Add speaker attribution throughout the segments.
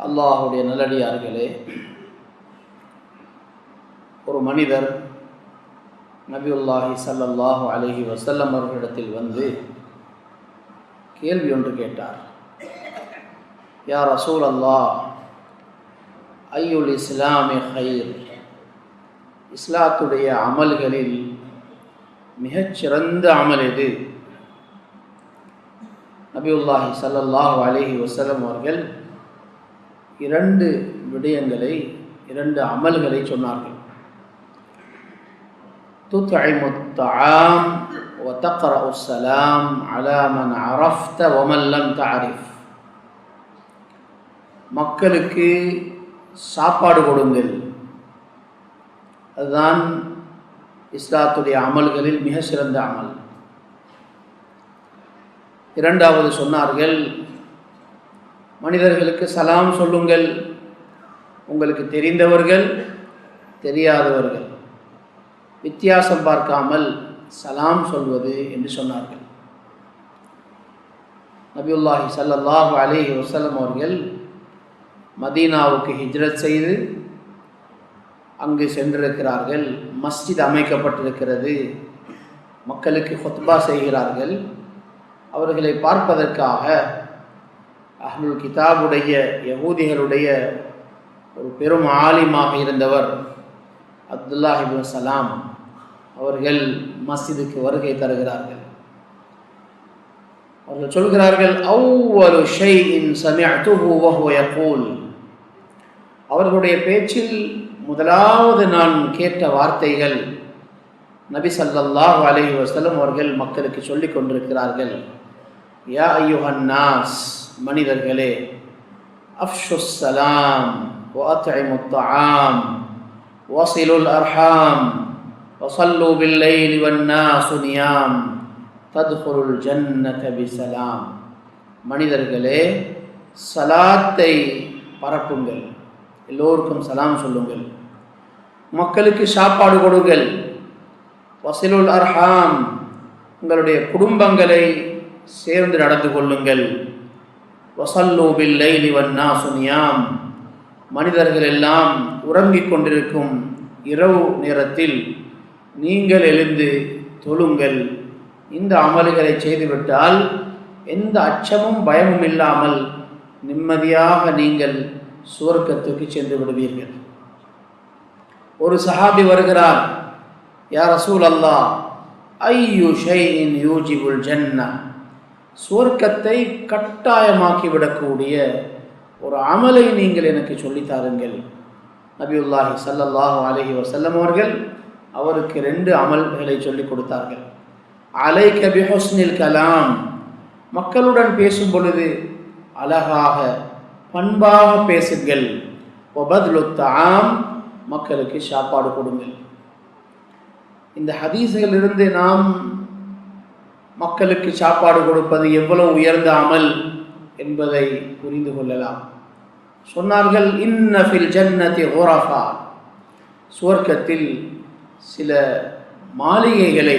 Speaker 1: அல்லாஹுடைய நல்லடியார்களே, ஒரு மனிதர் நபியுல்லாஹி ஸல்லல்லாஹு அலைஹி வஸல்லம் அவர்களிடத்தில் வந்து கேள்வி ஒன்று கேட்டார். யா ரசூல் அல்லாஹ், ஐயுல் இஸ்லாமி ஹைர், இஸ்லாத்துடைய அமல்களில் மிகச்சிறந்த அமல் எது? நபியுல்லாஹி ஸல்லல்லாஹு அலைஹி வஸல்லம் அவர்கள் இரண்டு விடயங்களை, இரண்டு அமல்களை சொன்னார்கள். துத்இமுத் தஆம் வ தக்ரஉஸ் ஸலாம் அலா மன் அரஃப்த வ மன் லம் தஅரிஃப். மக்களுக்கு சாப்பாடு கொடுங்கள், அதுதான் இஸ்லாத்துடைய அமல்களில் மிக சிறந்த அமல். இரண்டாவது சொன்னார்கள், மனிதர்களுக்கு சலாம் சொல்லுங்கள், உங்களுக்கு தெரிந்தவர்கள் தெரியாதவர்கள் வித்தியாசம் பார்க்காமல் சலாம் சொல்வது என்று சொன்னார்கள். நபியுல்லாஹி ஸல்லல்லாஹு அலைஹி வஸல்லம் அவர்கள் மதீனாவுக்கு ஹிஜ்ரத் செய்து அங்கு சென்றிருக்கிறார்கள். மஸ்ஜித் அமைக்கப்பட்டிருக்கிறது, மக்களுக்கு ஹுத்பா செய்கிறார்கள். அவர்களை பார்ப்பதற்காக அஹ்லுல் கிதாபுடைய யஹூதிகளுடைய ஒரு பெரும் ஆலிமாக இருந்தவர் அப்துல்லாஹ் இப்னு சலாம் அவர்கள் மஸ்ஜிதுக்கு வருகை தருகிறார்கள். அவர்கள் சொல்கிறார்கள், அவ்வலு ஷைஇன் சமிஅதுஹு வ ஹுவ யகூல். அவர்களுடைய பேச்சில் முதலாவது நான் கேட்ட வார்த்தைகள், நபி ஸல்லல்லாஹு அலைஹி வஸல்லம் அவர்கள் மக்களுக்கு சொல்லிக் கொண்டிருக்கிறார்கள், யா அய்யுஹன் நாஸ், மனிதர்களே, அஃஷுஸ் ஸலாம் வ அத்இமுத் தஆம் வஸிலுல் அர்ஹாம் வஸல்லு பில் லைலி வன் நாஸு நியாம் தத்குலுல் ஜன்னத பிஸலாம். மனிதர்களே, சலாத்தை பரப்புங்கள், எல்லோருக்கும் சலாம் சொல்லுங்கள், மக்களுக்கு சாப்பாடு கொடுங்கள், வஸிலுல் அர்ஹாம், உங்களுடைய குடும்பங்களை சேர்ந்து நடந்து கொள்ளுங்கள், வஸல்லு பில் லைலி வன் நாஸு நியாம், மனிதர்கள் எல்லாம் உறங்கிக் கொண்டிருக்கும் இரவு நேரத்தில் நீங்கள் எழுந்து தொழுங்கள். இந்த அமல்களை செய்துவிட்டால் எந்த அச்சமும் பயமும் இல்லாமல் நிம்மதியாக நீங்கள் சுவர்க்கத்துக்கு சென்று விடுவீர்கள். ஒரு சஹாபி வருகிறார், யா ரசூல் அல்லாஹ், ஐயு ஷைஇன் யூஜிபுல் ஜன்னா, சுவர்க்கத்தை கட்டாயமாக்கிவிடக்கூடிய ஒரு அமலை நீங்கள் எனக்கு சொல்லித்தாருங்கள். நபியுல்லாஹி ஸல்லல்லாஹு அலைஹி வஸல்லம் அவர்கள் அவருக்கு ரெண்டு அமல்களை சொல்லிக் கொடுத்தார்கள். அலைக பிஹுஸ்னில் கலாம், மக்களுடன் பேசும் பொழுது அழகாக பண்பாக பேசுங்கள். வபத்லுத் தஆம், மக்களுக்கு சாப்பாடு கொடுங்கள். இந்த ஹதீஸ்களிலிருந்து நாம் மக்களுக்கு சாப்பாடு கொடுப்பது எவ்வளவு உயர்ந்த அமல் என்பதை புரிந்து கொள்ளலாம். சொன்னார்கள், இன்ன ஃபில் ஜன்னதி குரஃபா, சுவர்க்கத்தில் சில மாளிகைகளை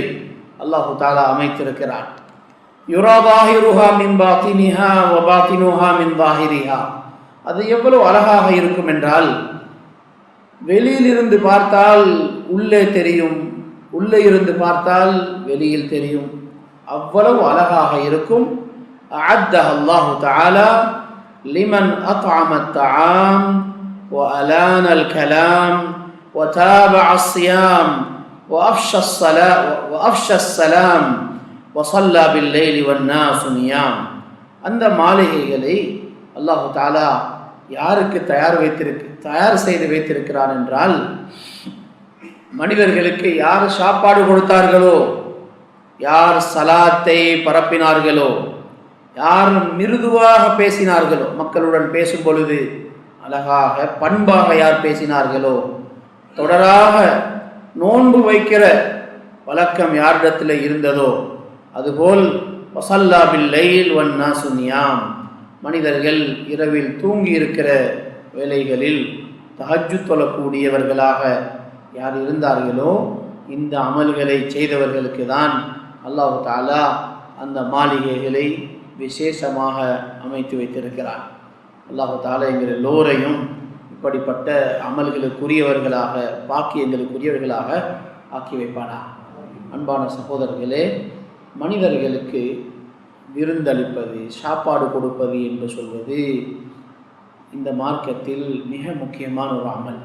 Speaker 1: அல்லாஹு தஆலா அமைத்திருக்கிறார். யுரா ஸாஹிருஹா மின் பாத்தினிஹா வ பாத்தினுஹா மின் ஸாஹிரிஹா, அது எவ்வளவு அழகாக இருக்கும் என்றால், வெளியிலிருந்து பார்த்தால் உள்ளே தெரியும், உள்ளே இருந்து பார்த்தால் வெளியில் தெரியும், அவ்வளவு அழகாக இருக்கும். அஅத்தஹு அல்லாஹு தஆலா லிமன் அத்அம அத்-தஆம் வ அலான அல்-கலாம் வ தாபஅ அஸ்-ஸியாம் வ அஃஷா அஸ்-ஸலாம் வ ஸல்லா பில்-லைலி வன்-நாஸு நியாம். அந்த மாளிகைகளை அல்லாஹு தஆலா யாருக்கு தயார் செய்து வைத்திருக்கிறான் என்றால், மனிதர்களுக்கு யார் சாப்பாடு கொடுத்தார்களோ, யார் சலாத்தை பரப்பினார்களோ, யார் மிருதுவாக பேசினார்களோ, மக்களுடன் பேசும் பொழுது அழகாக பண்பாக யார் பேசினார்களோ, தொடராக நோன்பு வைக்கிற வழக்கம் யாரிடத்தில் இருந்ததோ, அதுபோல் வஸல்லா பில் லைல் வன் நாஸு நியாம், மனிதர்கள் இரவில் தூங்கி இருக்கிற வேளைகளில் தஹஜ்ஜுத் தொழக்கூடியவர்களாக யார் இருந்தார்களோ, இந்த அமல்களை செய்தவர்களுக்கு தான் அல்லாஹு தஆலா அந்த மாளிகைகளை விசேஷமாக அமைத்து வைத்திருக்கிறார். அல்லாஹ் தஆலா எங்கள் எல்லோரையும் இப்படிப்பட்ட அமல்களுக்குரியவர்களாக, பாக்கியங்களுக்குரியவர்களாக ஆக்கி வைப்பானா. அன்பான சகோதரர்களே, மனிதர்களுக்கு விருந்தளிப்பது, சாப்பாடு கொடுப்பது என்று சொல்வது இந்த மார்க்கத்தில் மிக முக்கியமான ஒரு அமல்.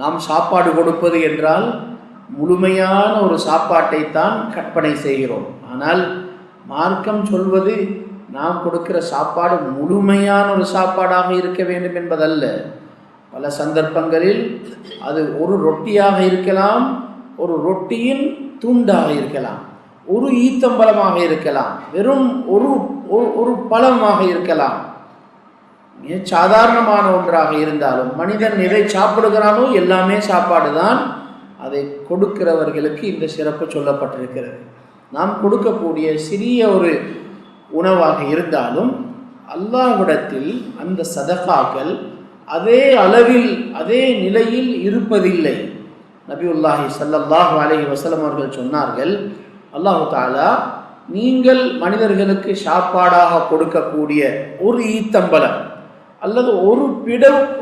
Speaker 1: நாம் சாப்பாடு கொடுப்பது என்றால் முழுமையான ஒரு சாப்பாட்டை தான் கற்பனை செய்கிறோம். ஆனால் மார்க்கம் சொல்வது நாம் கொடுக்கிற சாப்பாடு முழுமையான ஒரு சாப்பாடாக இருக்க வேண்டும் என்பதல்ல. பல சந்தர்ப்பங்களில் அது ஒரு ரொட்டியாக இருக்கலாம், ஒரு ரொட்டியின் துண்டாக இருக்கலாம், ஒரு ஈத்தம்பழமாக இருக்கலாம், வெறும் ஒரு பழமாக இருக்கலாம். மிக சாதாரணமான ஒன்றாக இருந்தாலும் மனிதன் எதை சாப்பிடுகிறானோ எல்லாமே சாப்பாடு தான். அதை கொடுக்கிறவர்களுக்கு இந்த சிறப்பு சொல்லப்பட்டிருக்கிறது. நாம் கொடுக்கக்கூடிய சிறிய ஒரு உணவாக இருந்தாலும் அல்லாஹ்விடத்தில் அந்த சதகாக்கள் அதே அளவில் அதே நிலையில் இருப்பதில்லை. நபியுல்லாஹி ஸல்லல்லாஹு அலைஹி வஸல்லம் அவர்கள் சொன்னார்கள், அல்லாஹ் தஆலா நீங்கள் மனிதர்களுக்கு சாப்பாடாக கொடுக்கக்கூடிய ஒரு ஈத்தம்பழம் அல்லது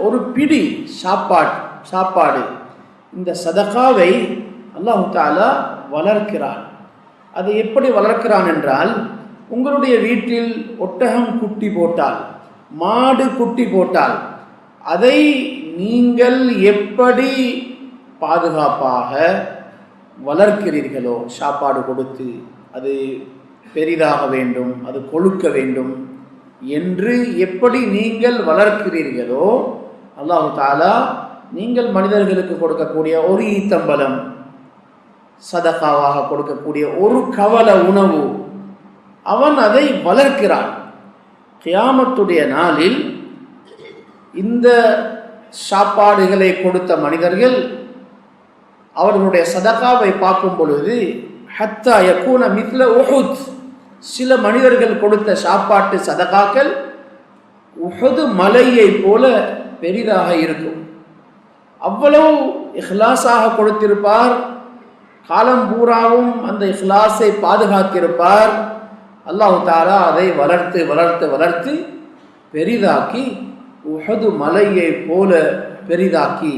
Speaker 1: ஒரு பிடி சாப்பாடு இந்த சதகாவை அல்லாஹ் தஆலா வளர்க்கிறான். அதை எப்படி வளர்க்கிறான் என்றால், உங்களுடைய வீட்டில் ஒட்டகம் குட்டி போட்டால், மாடு குட்டி போட்டால், அதை நீங்கள் எப்படி பாதுகாப்பாக வளர்க்கிறீர்களோ, சாப்பாடு கொடுத்து அது பெரிதாக வேண்டும், அது கொழுக்க வேண்டும் என்று எப்படி நீங்கள் வளர்க்கிறீர்களோ, அல்லாஹ் தஆலா நீங்கள் மனிதர்களுக்கு கொடுக்கக்கூடிய ஒரு ஈத்தம்பலம், சதகாவாக கொடுக்கக்கூடிய ஒரு கவல உணவு, அவன் அதை வளர்க்கிறான். கியாமத்துடைய நாளில் இந்த சாப்பாடுகளை கொடுத்த மனிதர்கள் அவர்களுடைய சதகாவை பார்க்கும் பொழுது ஹத்தா யகூன மித்ல உஹுத், சில மனிதர்கள் கொடுத்த சாப்பாட்டு சதகாக்கள் உஹது மலையை போல பெரிதாக இருக்கும். அவ்வளவு இஹ்லாஸாக கொடுத்திருப்பார், காலம் பூராவும் அந்த இஹ்லாஸை பாதுகாத்திருப்பார். அல்லாஹ் தஆலா அதை வளர்த்து வளர்த்து வளர்த்து பெரிதாக்கி உஹது மலையை போல பெரிதாக்கி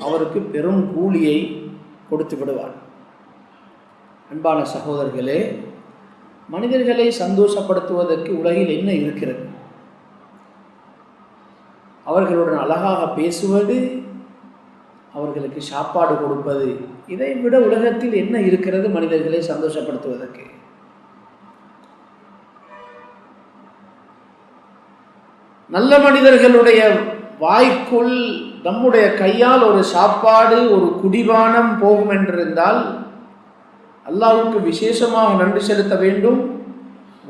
Speaker 1: அவருக்கு பெரும் கூலியை கொடுத்து விடுவார். அன்பான சகோதரர்களே, மனிதர்களை சந்தோஷப்படுத்துவதற்கு உலகில் என்ன இருக்கிறது? அவர்களுடன் அழகாக பேசுவது, அவர்களுக்கு சாப்பாடு கொடுப்பது, இதை விட உலகத்தில் என்ன இருக்கிறது மனிதர்களை சந்தோஷப்படுத்துவதற்கு? நல்ல மனிதர்களுடைய வாய்க்குள் நம்முடைய கையால் ஒரு சாப்பாடு, ஒரு குடிபானம் போகும் என்றிருந்தால் அல்லாஹ்வுக்கு விசேஷமாக நன்றி செலுத்த வேண்டும்.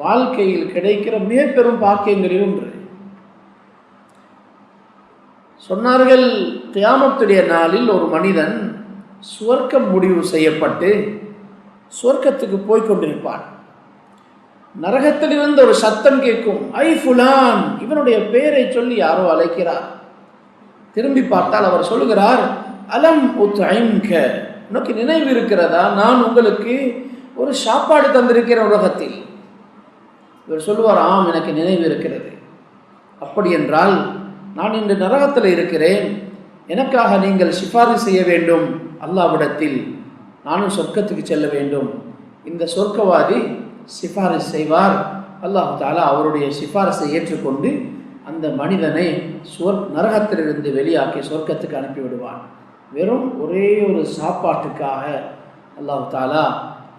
Speaker 1: வாழ்க்கையில் கிடைக்கிற மிக பெரும் பாக்கியங்களில் ஒன்று. சொன்னார்கள், கியாமத்துடைய நாளில் ஒரு மனிதன் சுவர்க்கம் முடிவு செய்யப்பட்டு சுவர்க்கத்துக்கு போய்கொண்டிருப்பான். நரகத்திலிருந்து ஒரு சத்தம் கேட்கும், ஐ ஃபுலான், இவனுடைய பெயரை சொல்லி யாரோ அழைக்கிறார். திரும்பி பார்த்தால் அவர் சொல்லுகிறார், அலம் உத்ஐம்க, உனக்கு நினைவு இருக்கிறதா, நான் உங்களுக்கு ஒரு சாப்பாடு தந்திருக்கிறேன் உலகத்தில். இவர் சொல்லுவார், ஆம் எனக்கு நினைவு இருக்கிறது. அப்படி என்றால் நான் இன்று நரகத்தில் இருக்கிறேன், எனக்காக நீங்கள் சிபாரிசு செய்ய வேண்டும் அல்லாஹ்விடத்தில், நானும் சொர்க்கத்துக்கு செல்ல வேண்டும். இந்த சொர்க்கவாதி சிபாரிசு செய்வார். அல்லாஹ் தஆலா அவருடைய சிபாரிசை ஏற்றுக்கொண்டு அந்த மனிதனை நரகத்திலிருந்து வெளியாக்கி சொர்க்கத்துக்கு அனுப்பிவிடுவான். வெறும் ஒரே ஒரு சாப்பாட்டுக்காக அல்லாஹ் தஆலா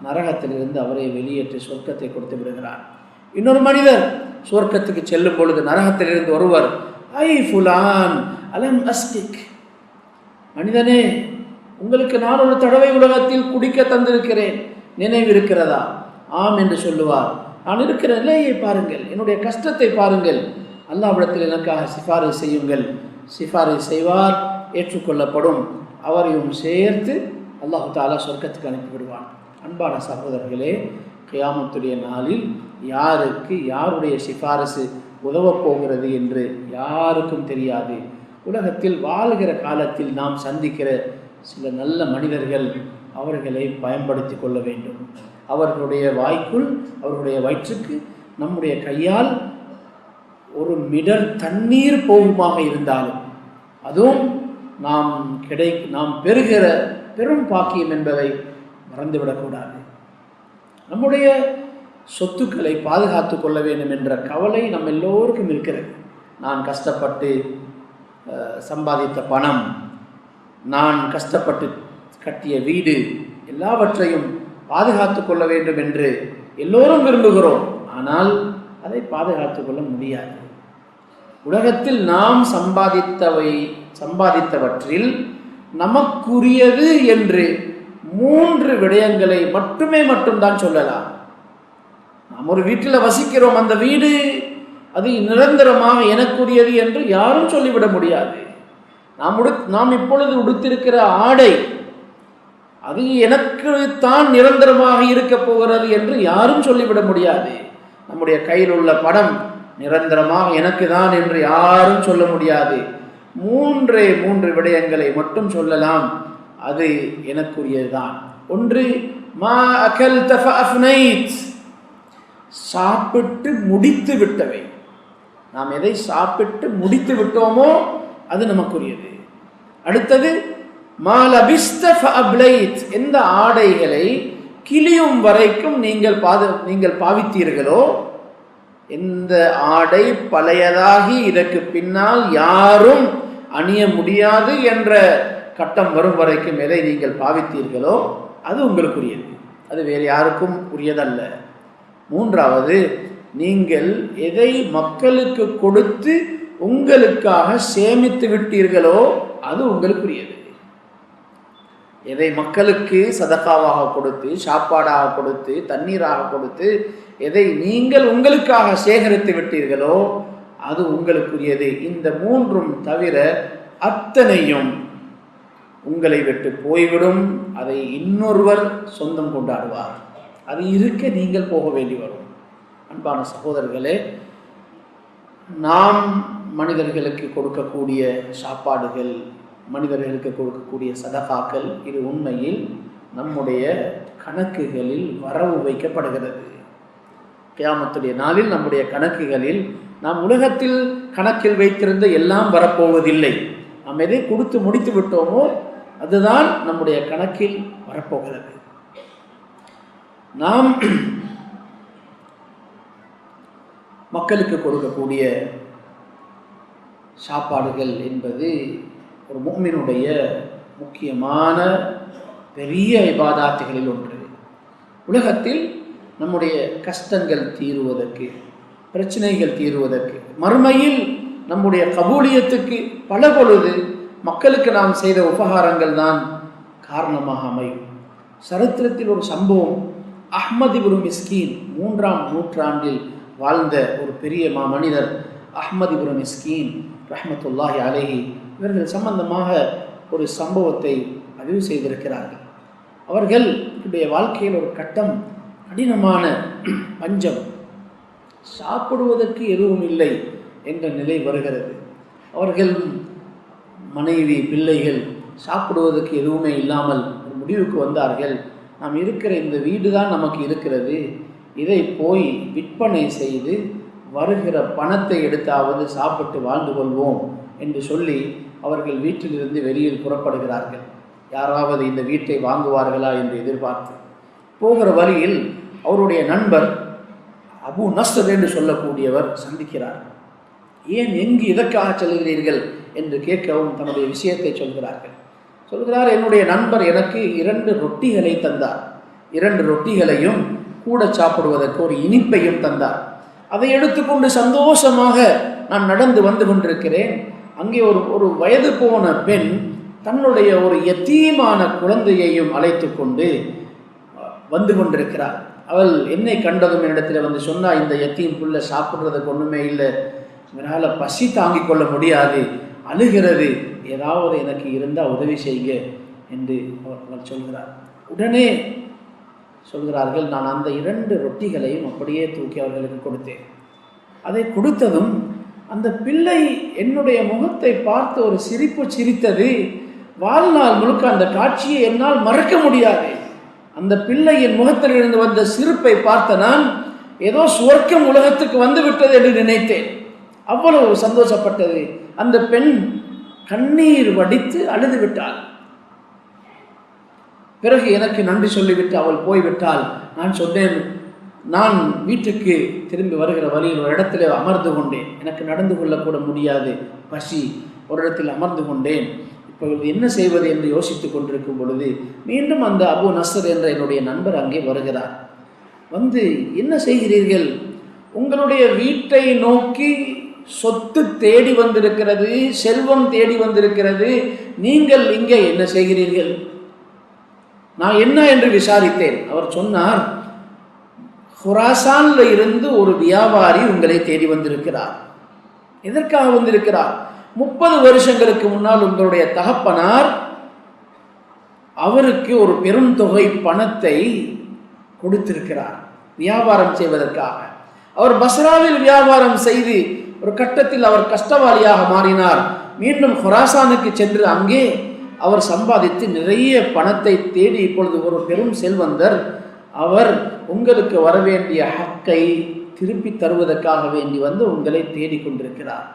Speaker 1: நரகத்திலிருந்து அவரை வெளியேற்றி சொர்க்கத்தை கொடுத்து விடுகிறார். இன்னொரு மனிதர் சொர்க்கத்துக்கு செல்லும் பொழுது நரகத்திலிருந்து ஒருவர், ஐ ஃபுலான் அலம் அஸ்திக், மனிதனே உங்களுக்கு நான் ஒரு தடவை உலகத்தில் குடிக்க தந்திருக்கிறேன், நினைவு இருக்கிறதா? ஆம் என்று சொல்லுவார். நான் இருக்கிற நிலையை பாருங்கள், என்னுடைய கஷ்டத்தை பாருங்கள், அல்லாஹ்விடத்தில் எனக்காக சிபாரிசு செய்யுங்கள். சிபாரிசு செய்வார், ஏற்றுக்கொள்ளப்படும். அவரையும் சேர்த்து அல்லாஹ் தஆலா சொர்க்கத்துக்கு அனுப்பிவிடுவான். அன்பான சகோதரர்களே, கியாமத்துடைய நாளில் யாருக்கு யாருடைய சிபாரிசு உதவப் போகிறது என்று யாருக்கும் தெரியாது. உலகத்தில் வாழ்கிற காலத்தில் நாம் சந்திக்கிற சில நல்ல மனிதர்கள், அவர்களை பயன்படுத்தி கொள்ள வேண்டும். அவர்களுடைய வாய்க்குள், அவர்களுடைய வயிற்றுக்கு நம்முடைய கையால் ஒரு மிடர் தண்ணீர் போகுமாக இருந்தாலும் அதுவும் நாம் பெறுகிற பெரும் பாக்கியம் என்பதை மறந்துவிடக்கூடாது. நம்முடைய சொத்துக்களை பாதுகாத்து கொள்ள வேண்டும் என்ற கவலை நம்ம எல்லோருக்கும் இருக்கிறது. நான் கஷ்டப்பட்டு சம்பாதித்த பணம், நான் கஷ்டப்பட்டு கட்டிய வீடு, எல்லாவற்றையும் பாதுகாத்து கொள்ள வேண்டும் என்று எல்லோரும் விரும்புகிறோம். ஆனால் அதை பாதுகாத்து கொள்ள முடியாது. உலகத்தில் நாம் சம்பாதித்தவற்றில் நமக்குரியது என்று 3 விடயங்களை மட்டும்தான் சொல்லலாம். நாம் ஒரு வீட்டில் வசிக்கிறோம், அந்த வீடு அது நிரந்தரமாக எனக்குரியது என்று யாரும் சொல்லிவிட முடியாது. நாம் இப்பொழுது உடுத்திருக்கிற ஆடை அது எனக்கு தான் நிரந்தரமாக இருக்க போகிறது என்று யாரும் சொல்லிவிட முடியாது. நம்முடைய கையில் உள்ள பணம் நிரந்தரமாக எனக்கு தான் என்று யாரும் சொல்ல முடியாது. 3 விடயங்களை மட்டும் சொல்லலாம், அது எனக்குரியதுதான். ஒன்று, மா அகல்த ஃபஅஃப்னைத், சாப்பிட்டு முடித்து விட்டவை. நாம் எதை சாப்பிட்டு முடித்து விட்டோமோ அது நமக்குரியது. அடுத்தது, மா லபிஸ்த ஃபஅப்லைத், எந்த ஆடைகளை கிளியும் வரைக்கும் நீங்கள் பாவித்தீர்களோ, எந்த ஆடை பழையதாகி இதற்கு பின்னால் யாரும் அணிய முடியாது என்ற கட்டம் வரும் வரைக்கும் எதை நீங்கள் பாவித்தீர்களோ அது உங்களுக்குரியது, அது வேறு யாருக்கும் உரியதல்ல. 3வது, நீங்கள் எதை மக்களுக்கு கொடுத்து உங்களுக்காக சேமித்து விட்டீர்களோ அது உங்களுக்குரியது. எதை மக்களுக்கு சதகாவாக கொடுத்து, சாப்பாடாக கொடுத்து, தண்ணீராக கொடுத்து, எதை நீங்கள் உங்களுக்காக சேகரித்து விட்டீர்களோ அது உங்களுக்குரியது. இந்த 3ம் தவிர அத்தனையும் உங்களை விட்டு போய்விடும். அதை இன்னொருவர் சொந்தம் கொண்டாடுவார். அது இருக்க நீங்கள் போக வேண்டி வரும். அன்பான சகோதரர்களே, நாம் மனிதர்களுக்கு கொடுக்கக்கூடிய சாப்பாடுகள், மனிதர்களுக்கு கொடுக்கக்கூடிய சதகாக்கள், இது உண்மையில் நம்முடைய கணக்குகளில் வரவு வைக்கப்படுகிறது. கியாமத்துடைய நாளில் நம்முடைய கணக்குகளில் நாம் உலகத்தில் கணக்கில் வைத்திருந்த எல்லாம் வரப்போவதில்லை. நாம் எதை கொடுத்து முடித்து விட்டோமோ அதுதான் நம்முடைய கணக்கில் வரப்போகிறது. நாம் மக்களுக்கு கொடுக்கக்கூடிய சாப்பாடுகள் என்பது ஒரு முஃமினுடைய முக்கியமான பெரிய இபாதாத்துகளில் ஒன்று. உலகத்தில் நம்முடைய கஷ்டங்கள் தீருவதற்கு, பிரச்சனைகள் தீருவதற்கு, மறுமையில் நம்முடைய கபூலியத்துக்கு பல பொழுது மக்களுக்கு நாம் செய்த உபகாரங்கள் தான் காரணமாக அமையும். சரித்திரத்தில் ஒரு சம்பவம், அஹ்மத் இப்னு மிஸ்கீன், 3ஆம் நூற்றாண்டில் வாழ்ந்த ஒரு பெரிய மனிதர் அஹ்மத் இப்னு மிஸ்கீன் ரஹ்மத்துல்லாஹி அலைஹி, இவர்கள் சம்பந்தமாக ஒரு சம்பவத்தை பதிவு செய்திருக்கிறார்கள். அவர்களுடைய வாழ்க்கையில் ஒரு கட்டம் கடினமான பஞ்சம், சாப்பிடுவதற்கு எதுவும் இல்லை என்ற நிலை வருகிறது. அவர்கள் மனைவி, பிள்ளைகள் சாப்பிடுவதற்கு எதுவுமே இல்லாமல் ஒரு முடிவுக்கு வந்தார்கள். நாம் இருக்கிற இந்த வீடு தான் நமக்கு இருக்கிறது, இதை போய் விற்பனை செய்து வருகிற பணத்தை எடுத்தாவது சாப்பிட்டு வாழ்ந்து கொள்வோம் என்று சொல்லி அவர்கள் வீட்டிலிருந்து வெளியில் புறப்படுகிறார்கள். யாராவது இந்த வீட்டை வாங்குவார்களா என்று எதிர்பார்த்து போகிற வழியில் அவருடைய நண்பர் அபு நஸ்ர் என்று சொல்லக்கூடியவர் சந்திக்கிறார். ஏன், எங்கு இதற்காக செல்கிறீர்கள் என்று கேட்கவும் தன்னுடைய விஷயத்தை சொல்கிறார். என்னுடைய நண்பர் எனக்கு 2 ரொட்டிகளை தந்தார். 2 ரொட்டிகளையும் கூட சாப்பிடுவதற்கு ஒரு இனிப்பையும் தந்தார். அதை எடுத்துக்கொண்டு சந்தோஷமாக நான் நடந்து வந்து கொண்டிருக்கிறேன். அங்கே ஒரு வயது போன பெண் தன்னுடைய ஒரு யத்தீமான குழந்தையையும் அழைத்து கொண்டு வந்து கொண்டிருக்கிறார். அவள் என்னை கண்டதும் என்னிடத்தில் வந்து சொன்னா, இந்த யத்தீம் புள்ள சாப்பிட்றதுக்கு ஒன்றுமே இல்லை, இதனால் பசி தாங்கிக் கொள்ள முடியாது, அழுகிறது, ஏதாவது எனக்கு இருந்தால் உதவி செய்ய என்று அவர்கள் சொல்கிறார். உடனே சொல்கிறார்கள், நான் அந்த 2 ரொட்டிகளையும் அப்படியே தூக்கி அவர்களுக்கு கொடுத்தேன். அதை கொடுத்ததும் அந்த பிள்ளை என்னுடைய முகத்தை பார்த்து ஒரு சிரிப்பு சிரித்தது. வாழ்நாள் முழுக்க அந்த காட்சியை என்னால் மறக்க முடியாது. அந்த பிள்ளையின் முகத்தில் இருந்து வந்த சிரிப்பை பார்த்த நான் ஏதோ சுவர்க்கம் உலகத்துக்கு வந்து விட்டது என்று நினைத்தேன். அவ்வளவு சந்தோஷப்பட்டது. அந்த பெண் கண்ணீர் வடித்து அழுது விட்டாள். பிறகு எனக்கு நன்றி சொல்லிவிட்டு அவள் போய்விட்டாள். நான் சொன்னேன், நான் வீட்டுக்கு திரும்பி வருகிற வழியில் ஒரு இடத்துல அமர்ந்து கொண்டேன். எனக்கு நடந்து கொள்ளக்கூட முடியாது, பசி. ஒரு இடத்தில் அமர்ந்து கொண்டேன். இப்போ என்ன செய்வது என்று யோசித்துக் கொண்டிருக்கும் பொழுது மீண்டும் அந்த அபு நஸ்ர் என்ற என்னுடைய நண்பர் அங்கே வருகிறார். வந்து, என்ன செய்கிறீர்கள்? உங்களுடைய வீட்டை நோக்கி சொத்து தேடி வந்திருக்கிறது, செல்வம் தேடி வந்திருக்கிறது, நீங்கள் இங்கே என்ன செய்கிறீர்கள்? நான் என்ன என்று விசாரித்தேன். அவர் சொன்னார், குராசான்ல இருந்து ஒரு வியாபாரி உங்களை தேடி வந்திருக்கிறார். எதற்காக வந்திருக்கிறார்? 30 வருஷங்களுக்கு முன்னால் உங்களுடைய தகப்பனார் அவருக்கு ஒரு பெரும் தொகை பணத்தை கொடுத்திருக்கிறார் வியாபாரம் செய்வதற்காக. அவர் பஸ்ராவில் வியாபாரம் செய்து ஒரு கட்டத்தில் அவர் கஷ்டவாளியாக மாறினார். மீண்டும் குராசானுக்கு சென்று அங்கே அவர் சம்பாதித்து நிறைய பணத்தை தேடி இப்பொழுது ஒரு பெரும் செல்வந்தர். அவர் உங்களுக்கு வரவேண்டிய ஹக்கை திருப்பி தருவதற்காக வேண்டி வந்து உங்களை தேடிக்கொண்டிருக்கிறார்.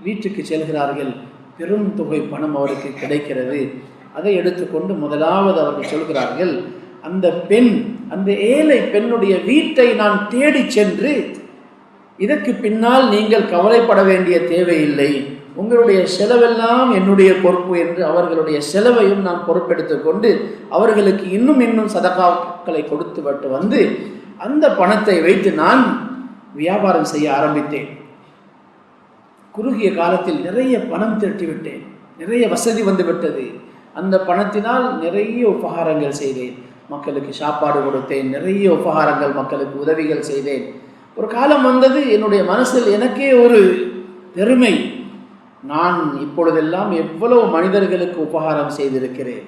Speaker 1: வீட்டுக்கு செல்கிறார்கள். பெரும் தொகை பணம் அவருக்கு கிடைக்கிறது. அதை எடுத்துக்கொண்டு முதலாவது அவர்கள் சொல்கிறார்கள், அந்த பெண், அந்த ஏழை பெண்ணுடைய வீட்டை நான் தேடி சென்று, இதற்கு பின்னால் நீங்கள் கவலைப்பட வேண்டிய தேவையில்லை, உங்களுடைய செலவெல்லாம் என்னுடைய பொறுப்பு என்று அவர்களுடைய செலவையும் நான் பொறுப்பெடுத்து கொண்டு அவர்களுக்கு இன்னும் சதகாக்களை கொடுத்து விட்டு வந்து அந்த பணத்தை வைத்து நான் வியாபாரம் செய்ய ஆரம்பித்தேன். குறுகிய காலத்தில் நிறைய பணம் திரட்டிவிட்டேன். நிறைய வசதி வந்து விட்டது. அந்த பணத்தினால் நிறைய உபகாரங்கள் செய்தேன். மக்களுக்கு சாப்பாடு கொடுத்தேன். நிறைய உபகாரங்கள், மக்களுக்கு உதவிகள் செய்தேன். ஒரு காலம் வந்தது, என்னுடைய மனசில் எனக்கே ஒரு பெருமை. நான் இப்பொழுதெல்லாம் எவ்வளவு மனிதர்களுக்கு உபகாரம் செய்திருக்கிறேன்.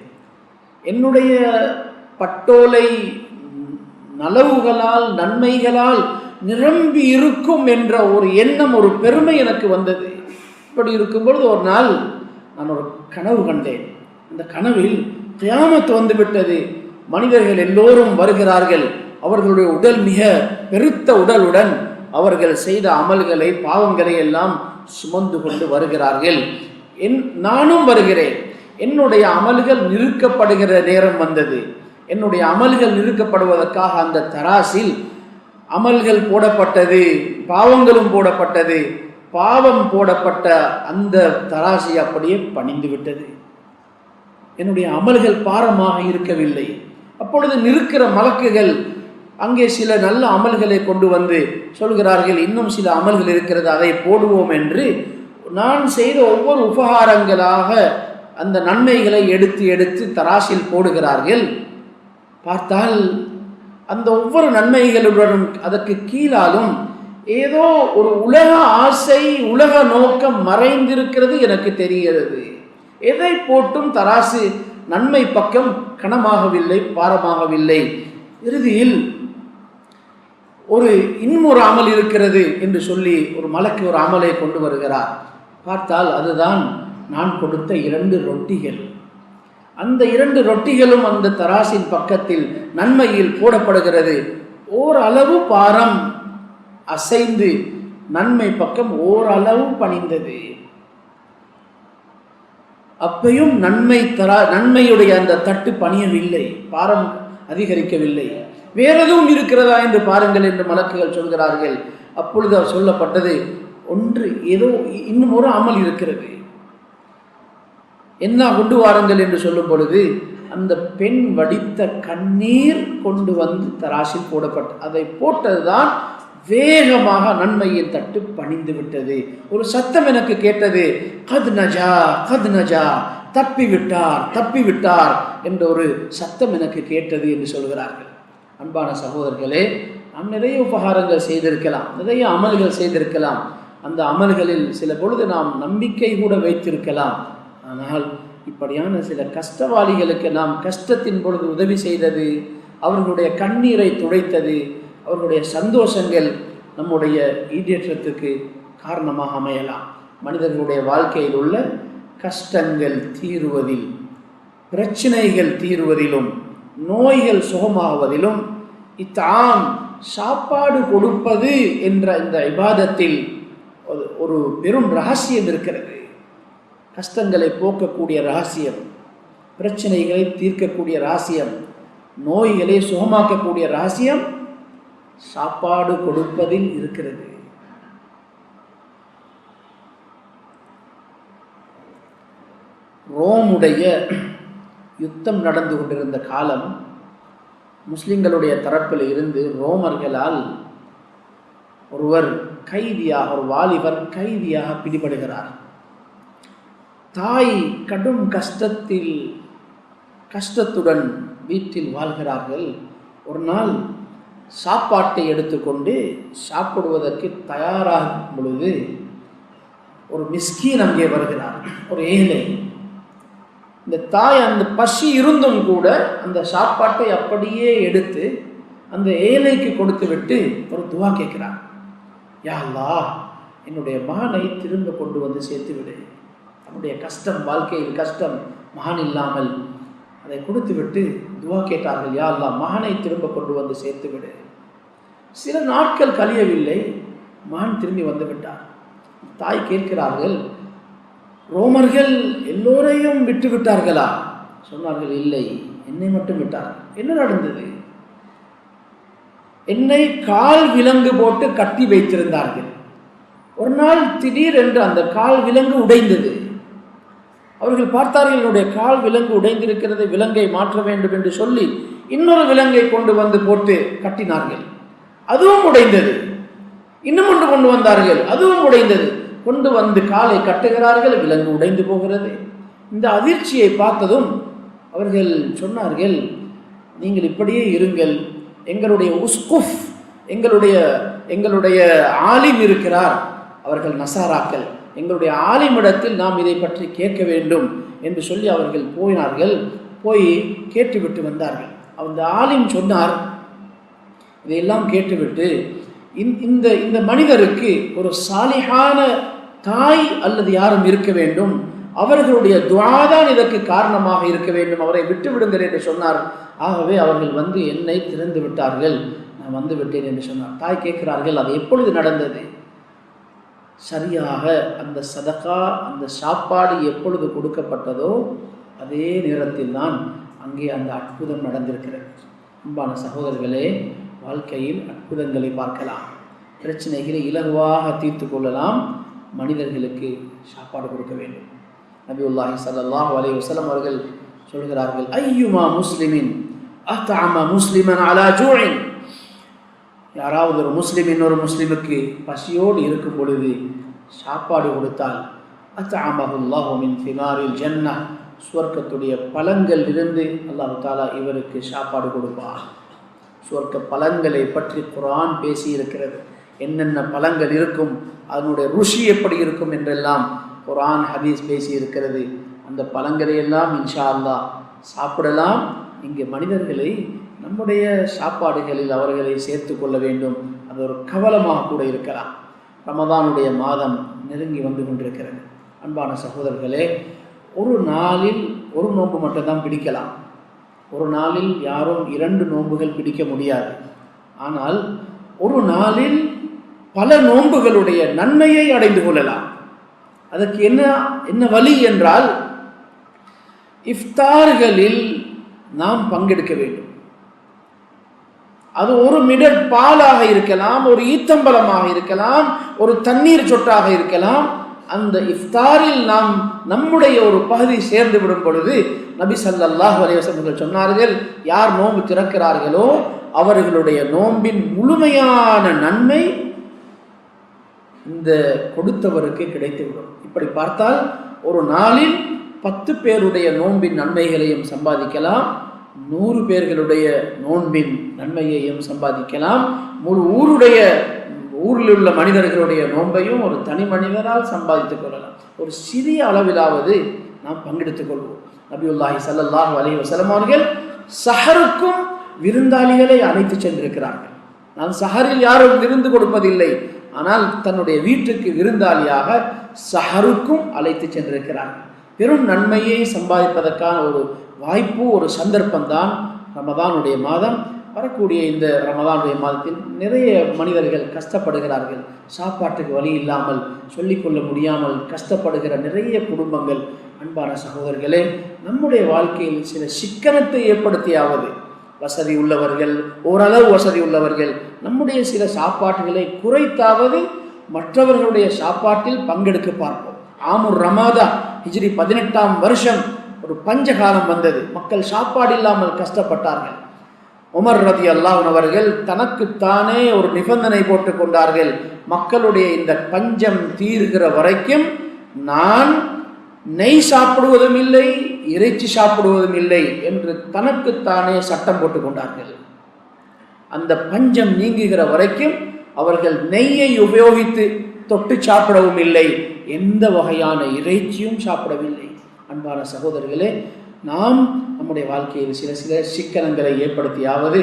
Speaker 1: என்னுடைய பட்டோலை நலவுகளால், நன்மைகளால் நிரம்பி இருக்கும் என்ற ஒரு எண்ணம், ஒரு பெருமை எனக்கு வந்தது. இப்படி இருக்கும்பொழுது ஒரு நாள் நான் ஒரு கனவு கண்டேன். அந்த கனவில் கியாமத் வந்துவிட்டது. மனிதர்கள் எல்லோரும் வருகிறார்கள். அவர்களுடைய உடல் மிக பெருத்த உடலுடன் அவர்கள் செய்த அமல்களை, பாவங்களை எல்லாம் சுமந்து கொண்டு வருகிறார்கள். நானும் வருகிறேன். என்னுடைய அமல்கள் நிறுக்கப்படுகிற நேரம் வந்தது. என்னுடைய அமல்கள் நிறுக்கப்படுவதற்காக அந்த தராசில் அமல்கள் போடப்பட்டது, பாவங்களும் போடப்பட்டது. பாவம் போடப்பட்ட அந்த தராசி அப்படியே பணிந்து விட்டது. என்னுடைய அமல்கள் பாரமாக இருக்கவில்லை. அப்பொழுது நிற்கிற மலக்குகள் அங்கே சில நல்ல அமல்களை கொண்டு வந்து சொல்கிறார்கள், இன்னும் சில அமல்கள் இருக்கிறது, அதை போடுவோம் என்று நான் செய்த ஒவ்வொரு உபகாரங்களாக அந்த நன்மைகளை எடுத்து எடுத்து தராசில் போடுகிறார்கள். பார்த்தால் அந்த ஒவ்வொரு நன்மைகளுடனும் அதற்கு கீழாலும் ஏதோ ஒரு உலக ஆசை, உலக நோக்கம் மறைந்திருக்கிறது எனக்கு தெரிகிறது. எதை போட்டும் தராசு நன்மை பக்கம் கனமாகவில்லை, பாரமாகவில்லை. இறுதியில் இன்னொரு அமல் இருக்கிறது என்று சொல்லி ஒரு மலக்கு ஒரு அமலை கொண்டு வருகிறார். பார்த்தால் அதுதான் நான் கொடுத்த 2 ரொட்டிகள். அந்த 2 ரொட்டிகளும் அந்த தராசின் பக்கத்தில் நன்மையில் போடப்படுகிறது. ஓரளவு பாரம் அசைந்து நன்மை பக்கம் ஓரளவு பணிந்தது. அப்பையும் நன்மையுடைய அந்த தட்டு பணியவில்லை, பாரம் அதிகரிக்கவில்லை. வேற எதுவும் இருக்கிறதா என்று பாருங்கள் என்று மலக்குகள் சொல்கிறார்கள். அப்பொழுது அவர் சொல்லப்பட்டது, ஏதோ இன்னும் ஒரு அமல் இருக்கிறது, என்ன கொண்டு வாருங்கள் என்று சொல்லும் பொழுது அந்த பெண் வடித்த கண்ணீர் கொண்டு வந்து தராசில் போடப்பட்ட அதை போட்டதுதான் வேகமாக நன்மையின் தட்டு பணிந்து விட்டது. ஒரு சத்தம் எனக்கு கேட்டது, கத் நஜா கத் நஜா, தப்பிவிட்டார் என்ற ஒரு சத்தம் எனக்கு கேட்டது என்று சொல்கிறார்கள். அன்பான சகோதரர்களே, நாம் நிறைய உபகாரங்கள் செய்திருக்கலாம், நிறைய அமல்கள் செய்திருக்கலாம். அந்த அமல்களில் சில பொழுது நாம் நம்பிக்கை கூட வைத்திருக்கலாம். ஆனால் இப்படியான சில கஷ்டவாளிகளுக்கு நாம் கஷ்டத்தின் பொழுது உதவி செய்தது, அவர்களுடைய கண்ணீரை துடைத்தது, அவர்களுடைய சந்தோஷங்கள் நம்முடைய ஈடேற்றத்துக்கு காரணமாக அமையலாம். மனிதர்களுடைய வாழ்க்கையில் உள்ள கஷ்டங்கள் தீருவதில், பிரச்சனைகள் தீருவதிலும், நோய்கள் சுகமாகுவதிலும் இத்தாம் சாப்பாடு கொடுப்பது என்ற இந்த இபாதத்தில் ஒரு பெரும் ரகசியம் இருக்கிறது. கஷ்டங்களை போக்கக்கூடிய ரகசியம், பிரச்சனைகளை தீர்க்கக்கூடிய ரகசியம், நோய்களை சுகமாக்கக்கூடிய ரகசியம் சாப்பாடு கொடுப்பதில் இருக்கிறது. ரோமுடைய யுத்தம் நடந்து கொண்டிருந்த காலம், முஸ்லிம்களுடைய தரப்பில் இருந்து ரோமர்களால் ஒருவர் கைதியாக, ஒரு வாலிபர் கைதியாக பிடிபடுகிறார். தாய் கடும் கஷ்டத்துடன் வீட்டில் வாழ்கிறார்கள். ஒரு நாள் சாப்பாட்டை எடுத்துக்கொண்டு சாப்பிடுவதற்கு தயாராகும் பொழுது ஒரு மிஸ்கீன் அங்கே வருகிறார், ஒரு ஏழை. இந்த தாய் அந்த பசி இருந்தும் கூட அந்த சாப்பாட்டை அப்படியே எடுத்து அந்த ஏழைக்கு கொடுத்து விட்டு ஒரு துவா கேட்கிறார். யா அல்லாஹ், என்னுடைய மகனை திரும்ப கொண்டு வந்து சேர்த்து விடு. அவனுடைய கஷ்டம், வாழ்க்கையில் கஷ்டம், மகன் இல்லாமல், அதை கொடுத்து விட்டு துவா கேட்டார்கள். யா அல்லாஹ், மகனை திரும்ப கொண்டு வந்து சேர்த்து விடு. சில நாட்கள் கழியவில்லை, மகன் திரும்பி வந்து விட்டார். தாய் கேட்கிறார்கள், ரோமர்கள் எல்லோரையும் விட்டு விட்டார்களா? சொன்னார்கள், இல்லை, என்னை மட்டும் விட்டார்கள். என்ன நடந்தது? என்னை கால் விலங்கு போட்டு கட்டி வைத்திருந்தார்கள். ஒரு நாள் திடீரென்று அந்த கால் விலங்கு உடைந்தது. அவர்கள் பார்த்தார்கள், என்னுடைய கால் விலங்கு உடைந்திருக்கிறது, விலங்கை மாற்ற வேண்டும் என்று சொல்லி இன்னொரு விலங்கை கொண்டு வந்து போட்டு கட்டினார்கள். அதுவும் உடைந்தது. இன்னும் ஒன்று கொண்டு வந்தார்கள், அதுவும் உடைந்தது. கொண்டு வந்து காலை கட்டுகிறார்கள், விலங்கு உடைந்து போகிறது. இந்த அதிர்ச்சியை பார்த்ததும் அவர்கள் சொன்னார்கள், நீங்கள் இப்படியே இருங்கள், எங்களுடைய உஸ்குஃப், எங்களுடைய ஆலிம் இருக்கிறார், அவர்கள் நசாராக்கள், எங்களுடைய ஆலிமிடத்தில் நாம் இதை பற்றி கேட்க வேண்டும் என்று சொல்லி அவர்கள் போயினார்கள். போய் கேட்டுவிட்டு வந்தார்கள். அந்த ஆலிம் சொன்னார், இதையெல்லாம் கேட்டுவிட்டு, இந்த மனிதருக்கு ஒரு சாலிஹான தாய் அல்லது யாரும் இருக்க வேண்டும், அவர்களுடைய துஆதான் இதற்கு காரணமாக இருக்க வேண்டும், அவரை விட்டு விடுங்கள் என்று சொன்னார். ஆகவே அவர்கள் வந்து என்னை திறந்து விட்டார்கள், நான் வந்து விட்டேன் என்று சொன்னார். தாய் கேட்கிறார்கள், அது எப்பொழுது நடந்தது? சரியாக அந்த சதகா, அந்த சாப்பாடு எப்பொழுது கொடுக்கப்பட்டதோ அதே நேரத்தில் தான் அங்கே அந்த அற்புதம் நடந்திருக்கிறது. அன்பான சகோதரர்களே, வாழ்க்கையில் அற்புதங்களை பார்க்கலாம், பிரச்சனைகளை இலகுவாக தீர்த்து கொள்ளலாம். மனிதர்களுக்கு சாப்பாடு கொடுக்க வேண்டும். நபியுல்லாஹி ஸல்லல்லாஹு அலைஹி வஸல்லம் அவர்கள் சொல்கிறார்கள், ஐயுமா முஸ்லிமின் அத்அம முஸ்லிமன் அலா ஜூஇன், யாராவது ஒரு முஸ்லிம் இன்னொரு முஸ்லிமுக்கு பசியோடு இருக்கும் பொழுது சாப்பாடு கொடுத்தால், அத்அமஹுல்லாஹு மின் திமாரில் ஜன்னஹ், சுவர்க்கத்துடைய பழங்கள் இருந்து அல்லாஹ் தஆலா இவருக்கு சாப்பாடு கொடுப்பார். சுவர்க்க பழங்களை பற்றி குர்ஆன் பேசி இருக்கிறது. என்னென்ன பழங்கள் இருக்கும், அதனுடைய ருசி எப்படி இருக்கும் என்றெல்லாம் குர்ஆன் ஹதீஸ் பேசி இருக்கிறது. அந்த பழங்களை எல்லாம் இன்ஷா அல்லாஹ் சாப்பிடலாம். இங்கே மனிதர்களை நம்முடைய சாப்பாடுகளில் அவர்களை சேர்த்து கொள்ள வேண்டும். அது ஒரு கவலமாக கூட இருக்கலாம். ரமதானுடைய மாதம் நெருங்கி வந்து கொண்டிருக்கிறது. அன்பான சகோதரர்களே, ஒரு நாளில் ஒரு நோன்பு மட்டும்தான் பிடிக்கலாம். ஒரு நாளில் யாரும் 2 நோன்புகள் பிடிக்க முடியாது. ஆனால் ஒரு நாளில் பல நோன்புகளுடைய நன்மையை அடைந்து கொள்ளலாம். அதற்கு என்ன வழி என்றால், இஃப்தார்களில் நாம் பங்கெடுக்க வேண்டும். அது ஒரு மிடர் பாலாக இருக்கலாம், ஒரு ஈத்தம்பலமாக இருக்கலாம், ஒரு தண்ணீர் சொட்டாக இருக்கலாம். அந்த இஃப்தாரில் நாம் நம்முடைய ஒரு பகுதி சேர்ந்து விடும் பொழுது நபி ஸல்லல்லாஹு அலைஹி வஸல்லம் சொன்னார்கள், யார் நோன்பு திறக்கிறார்களோ அவர்களுடைய நோன்பின் முழுமையான நன்மை இந்த கொடுத்தவருக்கு கிடைத்துவிடும். இப்படி பார்த்தால் ஒரு நாளில் 10 பேருடைய நோன்பின் நன்மைகளையும் சம்பாதிக்கலாம், 100 பேர்களுடைய நோன்பின் நன்மையையும் சம்பாதிக்கலாம். முழு ஊரில் உள்ள மனிதர்களுடைய நோன்பையும் ஒரு தனி மனிதரால் சம்பாதித்துக் கொள்ளலாம். ஒரு சிறிய அளவிலாவது நாம் பங்கெடுத்துக் கொள்வோம். நபியுல்லாஹி ஸல்லல்லாஹு அலைஹி வஸல்லம் அவர்கள் சஹருக்கும் விருந்தாளிகளை அழைத்து சென்றிருக்கிறார்கள். நான் சஹரில் யாரும் விருந்து கொடுப்பதில்லை, ஆனால் தன்னுடைய வீட்டுக்கு விருந்தாளியாக சஹருக்கும் அழைத்து சென்றிருக்கிறார்கள். பெரும் நன்மையை சம்பாதிப்பதற்கான ஒரு வாய்ப்பு, ஒரு சந்தர்ப்பம்தான் ரமதானுடைய மாதம். வரக்கூடிய இந்த ரமதானுடைய மாதத்தில் நிறைய மனிதர்கள் கஷ்டப்படுகிறார்கள். சாப்பாட்டுக்கு வழி இல்லாமல், சொல்லிக்கொள்ள முடியாமல் கஷ்டப்படுகிற நிறைய குடும்பங்கள். அன்பான சகோதரர்களே, நம்முடைய வாழ்க்கையில் சில சிக்கனத்தை ஏற்படுத்தியாவது, வசதி உள்ளவர்கள், ஓரளவு வசதி உள்ளவர்கள் நம்முடைய சில சாப்பாட்டுகளை குறைத்தாவது மற்றவர்களுடைய சாப்பாட்டில் பங்கெடுக்க பார்ப்போம். ஆமுர் ரமாதா ஹிஜ்ரி 18ஆம் வருஷம் ஒரு பஞ்சகாலம் வந்தது. மக்கள் சாப்பாடு இல்லாமல் கஷ்டப்பட்டார்கள். உமர் ரலியல்லாஹு அன்ஹு அவர்கள் தனக்குத்தானே ஒரு நிபந்தனை போட்டு கொண்டார்கள். மக்களுடைய இந்த பஞ்சம் தீர்கிற வரைக்கும் நான் நெய் சாப்பிடுவதும் இல்லை, இறைச்சி சாப்பிடுவதும் இல்லை என்று தனக்குத்தானே சட்டம் போட்டு கொண்டார்கள். அந்த பஞ்சம் நீங்குகிற வரைக்கும் அவர்கள் நெய்யை உபயோகித்து தொட்டு சாப்பிடவும் இல்லை, எந்த வகையான இறைச்சியும் சாப்பிடவில்லை. அன்பான சகோதரர்களே, நாம் நம்முடைய வாழ்க்கையில் சில சிக்கனங்களை ஏற்படுத்தியாவது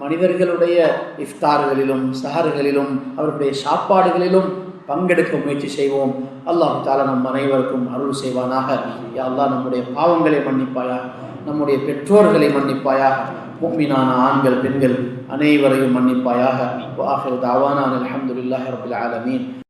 Speaker 1: மனிதர்களுடைய இஃப்தார்களிலும் சஹர்களிலும் அவர்களுடைய சாப்பாடுகளிலும் பங்கெடுக்க முயற்சி செய்வோம். அல்லாஹ் தஆலா நம் அனைவருக்கும் அருள் செய்வானாக. யா அல்லாஹ், நம்முடைய பாவங்களை மன்னிப்பாயாக, நம்முடைய பெற்றோர்களை மன்னிப்பாயாக, முஃமினான ஆண்கள் பெண்கள் அனைவரையும் மன்னிப்பாயாக. வ ஆகிரு தஅவானா அல்ஹம்துலில்லாஹி ரப்பில் ஆலமீன்.